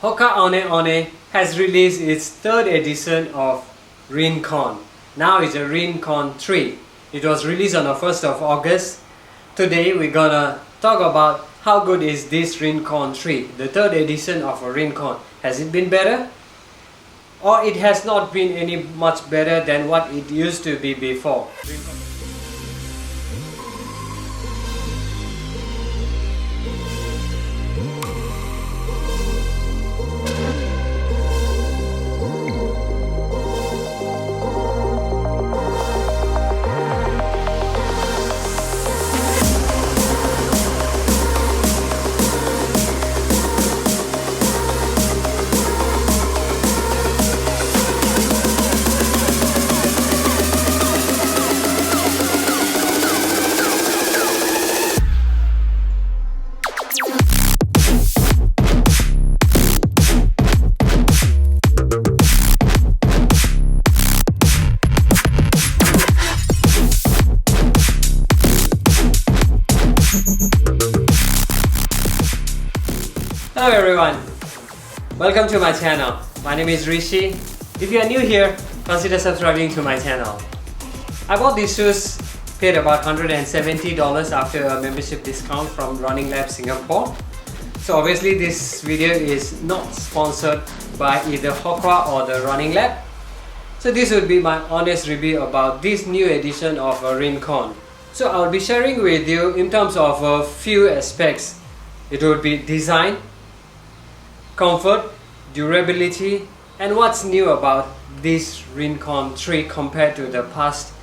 Hoka ONE ONE has released its third edition of Rincon. Now it's a Rincon 3. It was released on the 1st of August. Today we're gonna talk about how good is this Rincon 3, the third edition of a Rincon. Has it been better? Or it has not been any much better than what it used to be before? Hello everyone, welcome to my channel. My name is Rishi. If you are new here, consider subscribing to my channel. I bought these shoes, paid about $170 after a membership discount from Running Lab Singapore. So obviously this video is not sponsored by either Hoka or the Running Lab. So this would be my honest review about this new edition of a Rincon. So I'll be sharing with you in terms of a few aspects. It would be design, comfort, durability, and what's new about this Rincon 3 compared to the past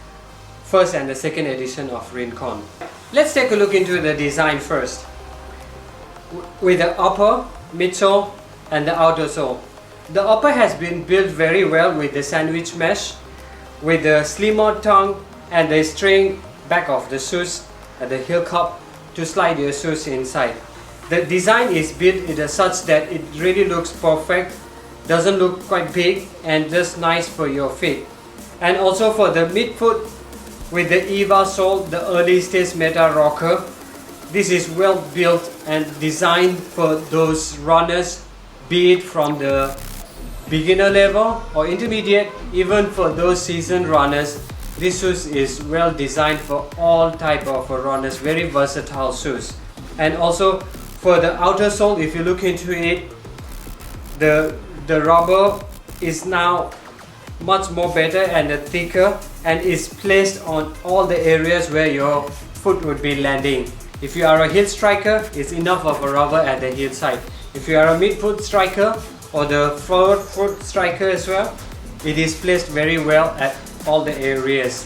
first and the second edition of Rincon. Let's take a look into the design first. With the upper, midsole, and the outer sole. The upper has been built very well with the sandwich mesh, with the slimmer tongue and the string back of the shoes at the heel cup to slide your shoes inside. The design is built in such that it really looks perfect, doesn't look quite big, and just nice for your feet. And also for the midfoot with the EVA sole, the early stage meta rocker, this is well built and designed for those runners, be it from the beginner level or intermediate, even for those seasoned runners. This shoes is well designed for all type of runners, very versatile shoes. And also for the outer sole, if you look into it, the rubber is now much more better and thicker and is placed on all the areas where your foot would be landing. If you are a heel striker, it's enough of a rubber at the heel side. If you are a mid-foot striker or the forward foot striker as well, it is placed very well at all the areas.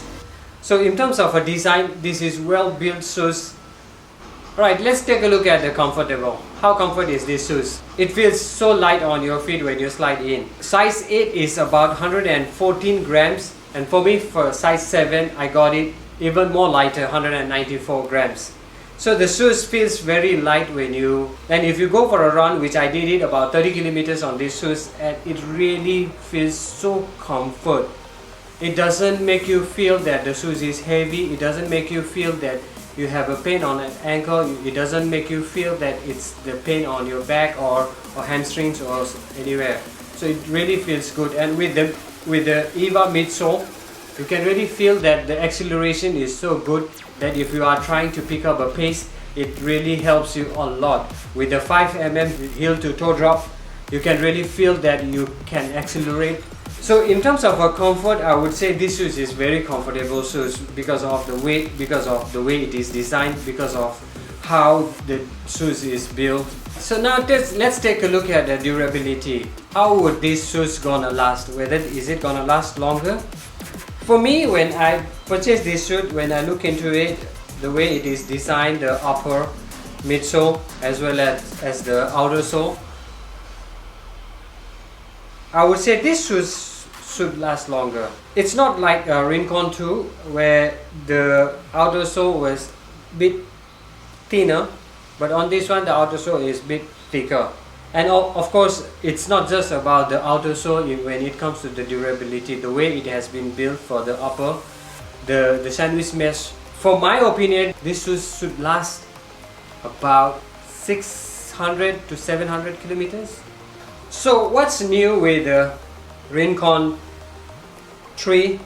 So in terms of a design, this is well built shoes. Right, let's take a look at the comfortable. How comfort is this shoes? It feels so light on your feet when you slide in. Size 8 is about 114 grams, and for me, for size 7, I got it even more lighter, 194 grams. So the shoes feels very light when and if you go for a run, which I did it about 30 kilometers on these shoes, and it really feels so comfort. It doesn't make you feel that the shoes is heavy. It doesn't make you feel that you have a pain on an ankle. It doesn't make you feel that it's the pain on your back or hamstrings or anywhere. So it really feels good. And with the EVA midsole, you can really feel that the acceleration is so good that if you are trying to pick up a pace, it really helps you a lot. With the 5 mm heel to toe drop, you can really feel that you can accelerate. So in terms of a comfort, I would say this shoes is very comfortable shoes because of the weight, because of the way it is designed, because of how the shoes is built. So now let's take a look at the durability. How would these shoes gonna last? Is it gonna last longer? For me, when I purchased this shoe, when I look into it, the way it is designed, the upper, midsole, as well as the outer sole, I would say this shoes should last longer. It's not like a Rincon 2 where the outer sole was a bit thinner, but on this one the outer sole is a bit thicker. And of course, it's not just about the outer sole when it comes to the durability, the way it has been built for the upper, the sandwich mesh. For my opinion, this shoes should last about 600 to 700 kilometers. So what's new with the Rincon 3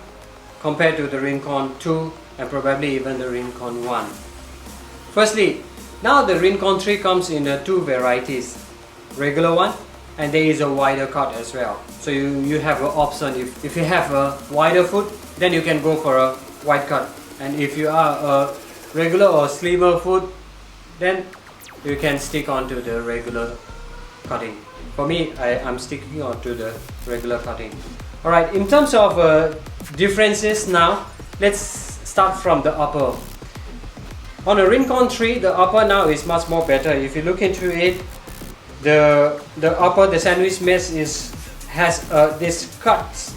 compared to the Rincon 2 and probably even the Rincon 1? Firstly, now the Rincon 3 comes in two varieties, regular one, and there is a wider cut as well. So you have an option. If you have a wider foot, then you can go for a wide cut, and if you are a regular or slimmer foot, then you can stick on to the regular cutting. For me, I'm sticking on to the regular cutting. Alright, in terms of differences now, let's start from the upper. On a Rincon 3, the upper now is much more better. If you look into it, the upper, the sandwich mesh has this cuts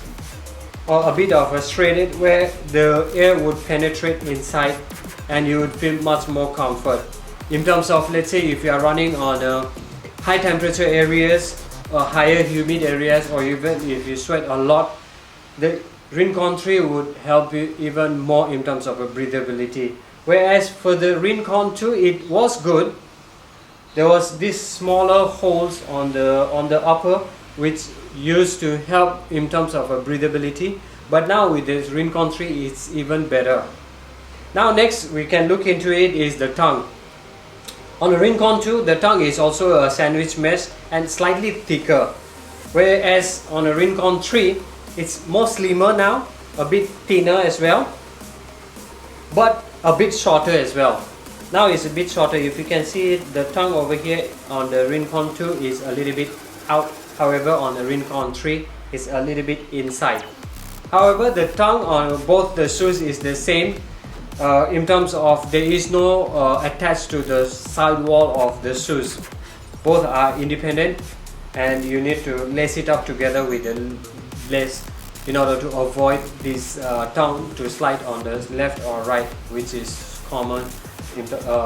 or a bit of a shredded where the air would penetrate inside and you would feel much more comfort. In terms of, let's say, if you are running on high temperature areas or higher humid areas, or even if you sweat a lot, the Rincon 3 would help you even more in terms of a breathability. Whereas for the Rincon 2, it was good. There was these smaller holes on the upper which used to help in terms of a breathability, but now with this Rincon 3 it's even better. Now next we can look into it is the tongue. On the Rincon 2, the tongue is also a sandwich mesh and slightly thicker, whereas on a Rincon 3 it's more slimmer now, a bit thinner as well, but a bit shorter as well. Now it's a bit shorter. If you can see it, the tongue over here on the Rincon 2 is a little bit out. However, on the Rincon 3 is a little bit inside. However, the tongue on both the shoes is the same in terms of there is no attached to the side wall of the shoes. Both are independent and you need to lace it up together with the lace in order to avoid this tongue to slide on the left or right, which is common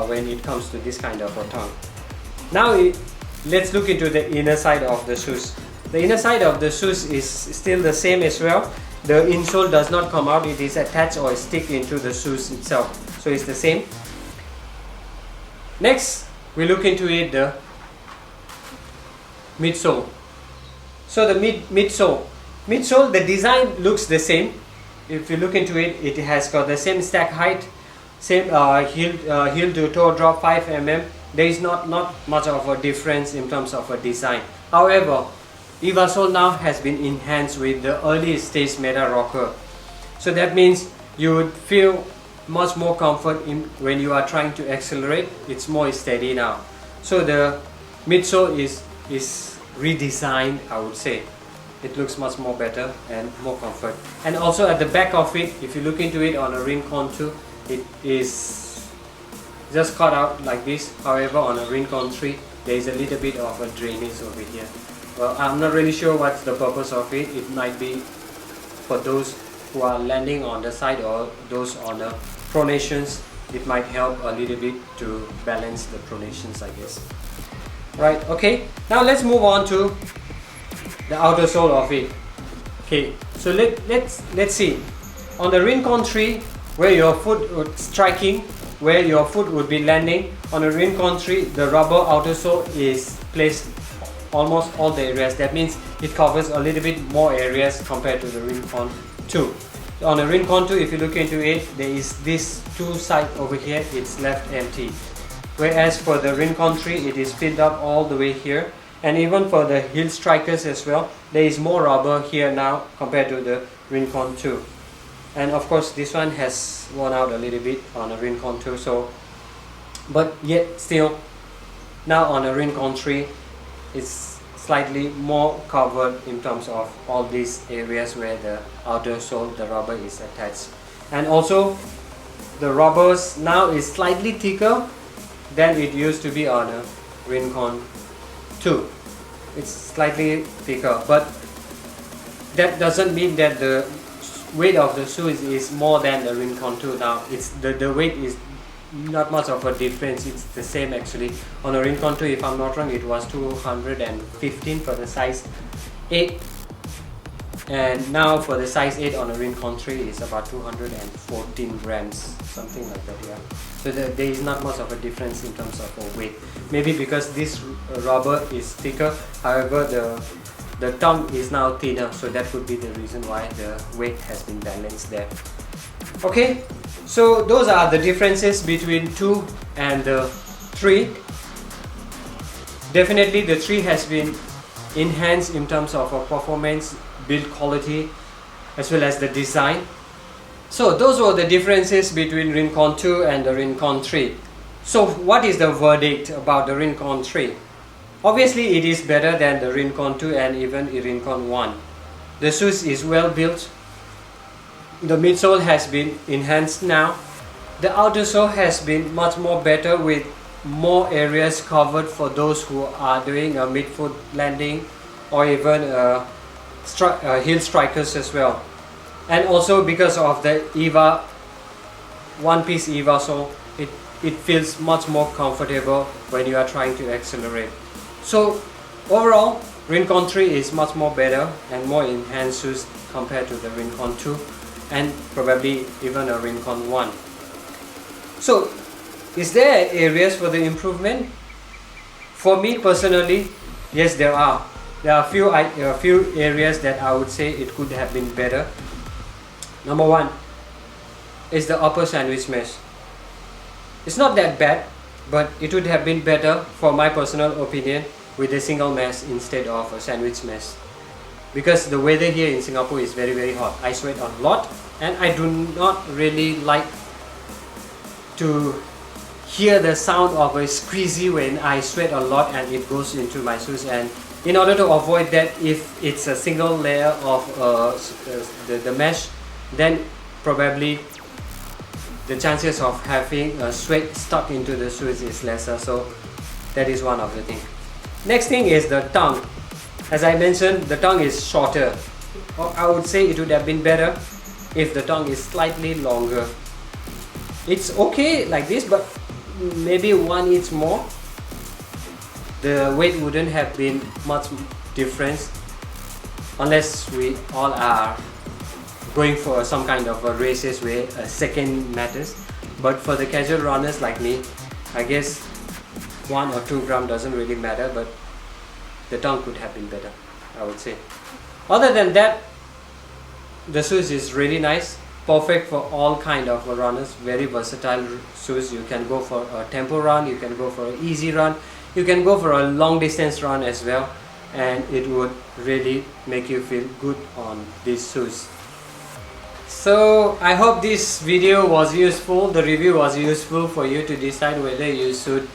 when it comes to this kind of a tongue. Now let's look into the inner side of the shoes. The inner side of the shoes is still the same as well. The insole does not come out, it is attached or stick into the shoes itself. So it's the same. Next, we look into it, the midsole. So the midsole, the design looks the same. If you look into it, it has got the same stack height, same heel to toe drop 5 mm. There is not much of a difference in terms of a design. However, Eversole now has been enhanced with the early stage meta rocker. So that means you would feel much more comfort when you are trying to accelerate. It's more steady now. So the midsole is redesigned, I would say. It looks much more better and more comfort. And also at the back of it, if you look into it on a Rincon 2, it is just cut out like this. However, on a Rincon 3, there is a little bit of a drainage over here. Well, I'm not really sure what's the purpose of it. It might be for those who are landing on the side or those on the pronations. It might help a little bit to balance the pronations, I guess. Right, okay. Now let's move on to the outer sole of it. Okay, so let's see. On the Rincon 3, where your foot would striking, where your foot would be landing, on a Rincon 3, the rubber outer sole is placed almost all the areas. That means it covers a little bit more areas compared to the Rincon 2. On the Rincon 2, if you look into it, there is this two side over here, it's left empty. Whereas for the Rincon 3, it is filled up all the way here. And even for the heel strikers as well, there is more rubber here now compared to the Rincon 2. And of course, this one has worn out a little bit on a Rincon 2. So, but yet still, now on a Rincon 3, it's slightly more covered in terms of all these areas where the outer sole, the rubber is attached. And also, the rubbers now is slightly thicker than it used to be on a Rincon 2. It's slightly thicker, but that doesn't mean that the weight of the shoes is more than the Rincon 2 now. It's the weight is not much of a difference, it's the same actually. On a Rincon 2, if I'm not wrong, it was 215 for the size 8. And now for the size 8 on a Rincon 3 is about 214 grams, something like that, yeah. So there is not much of a difference in terms of weight. Maybe because this rubber is thicker, however the tongue is now thinner, so that could be the reason why the weight has been balanced there. Okay, so those are the differences between 2 and the 3. Definitely the 3 has been enhanced in terms of performance, build quality, as well as the design. So those were the differences between Rincon 2 and the Rincon 3. So what is the verdict about the Rincon 3? Obviously it is better than the Rincon 2 and even the Rincon 1. The shoes is well built. The midsole has been enhanced now. The outer sole has been much more better with more areas covered for those who are doing a midfoot landing or even heel strikers as well. And also because of the EVA, one-piece EVA sole, it feels much more comfortable when you are trying to accelerate. So overall, Rincon 3 is much more better and more enhanced shoes compared to the Rincon 2 and probably even a Rincon 1. So is there areas for the improvement? For me personally, yes, there are. There are a few areas that I would say it could have been better. Number 1 is the upper sandwich mesh. It's not that bad, but it would have been better, for my personal opinion, with a single mesh instead of a sandwich mesh. Because the weather here in Singapore is very hot. I sweat a lot and I do not really like to hear the sound of a squeezy when I sweat a lot and it goes into my shoes. And in order to avoid that, if it's a single layer of the mesh, then probably the chances of having sweat stuck into the shoes is lesser. So that is one of the things. Next thing is the tongue. As I mentioned, the tongue is shorter. Or I would say it would have been better if the tongue is slightly longer. It's okay like this, but maybe 1 inch more. The weight wouldn't have been much difference unless we all are going for some kind of a races where a second matters. But for the casual runners like me, I guess 1 or 2 grams doesn't really matter, but the tongue could have been better, I would say. Other than that, the shoes is really nice, perfect for all kind of runners, very versatile shoes. You can go for a tempo run, you can go for an easy run, you can go for a long distance run as well, and it would really make you feel good on these shoes. So I hope this video was useful, the review was useful for you to decide whether you should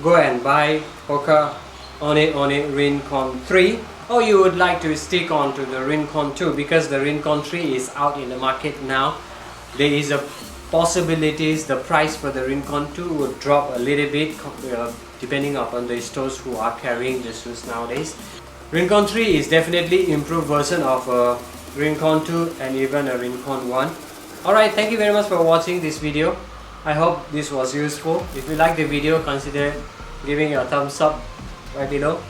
go and buy Hoka ONE ONE Rincon 3 or you would like to stick on to the Rincon 2, because the Rincon 3 is out in the market now. There is a possibilities the price for the Rincon 2 would drop a little bit depending upon the stores who are carrying the shoes nowadays. Rincon 3 is definitely improved version of Rincon 2 and even a Rincon 1. Alright, thank you very much for watching this video. I hope this was useful. If you like the video, consider giving a thumbs up right below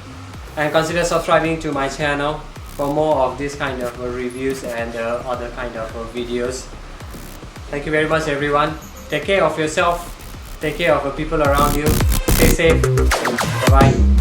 and consider subscribing to my channel for more of this kind of reviews and other kind of videos. Thank you very much everyone. Take care of yourself, take care of the people around you, stay safe, bye bye.